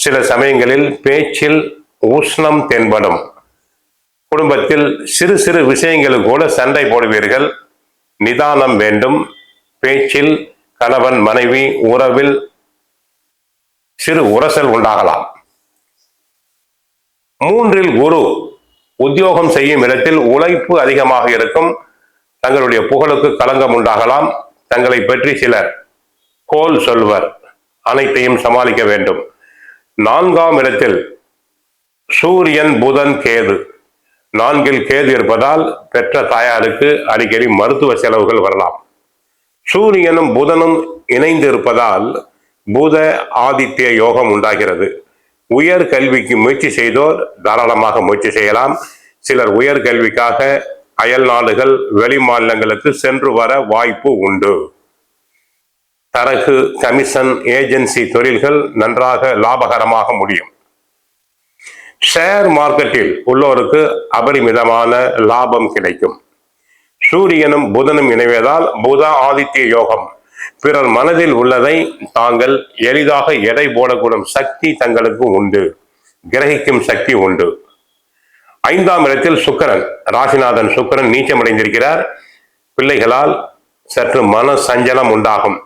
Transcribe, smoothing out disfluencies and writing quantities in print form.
சில சமயங்களில் பேச்சில் உஷ்ணம் தென்படும். குடும்பத்தில் சிறு சிறு விஷயங்களுக்கு கூட சண்டை போடுவீர்கள். நிதானம் வேண்டும். பேச்சில் கணவன் மனைவி உறவில் சிறு உரசல் உண்டாகலாம். 3 குரு உத்தியோகம் செய்யும் இடத்தில் உழைப்பு அதிகமாக இருக்கும். தங்களுடைய புகழுக்கு களங்கம் உண்டாகலாம். தங்களை பற்றி சிலர் கோல் சொல்வர். அனைத்தையும் சமாளிக்க வேண்டும். 4ஆம் இடத்தில் சூரியன் புதன் கேது. 4இல் கேது இருப்பதால் பெற்ற தாயாருக்கு அடிக்கடி மருத்துவ செலவுகள் வரலாம். சூரியனும் புதனும் இணைந்து இருப்பதால் புத ஆதித்ய யோகம் உண்டாகிறது. உயர் கல்விக்கு முயற்சி செய்தோர் தாராளமாக முயற்சி செய்யலாம். சிலர் உயர் கல்விக்காக அயல் நாடுகள் வெளி மாநிலங்களுக்கு சென்று வர வாய்ப்பு உண்டு. சரக்கு கமிஷன் ஏஜென்சி தொழில்கள் நன்றாக லாபகரமாக முடியும். ஷேர் மார்க்கெட்டில் உள்ளோருக்கு அபரிமிதமான லாபம் கிடைக்கும். சூரியனும் புதனும் இணைவதால் புத ஆதித்ய யோகம். பிறர் மனதில் உள்ளதை தாங்கள் எளிதாக எடை போடக்கூடும் சக்தி தங்களுக்கு உண்டு. கிரகிக்கும் சக்தி உண்டு. 5ஆம் இடத்தில் சுக்கிரன், ராசிநாதன் சுக்கிரன் நீச்சமடைந்திருக்கிறார். பிள்ளைகளால் சற்று மன சஞ்சலம் உண்டாகும்.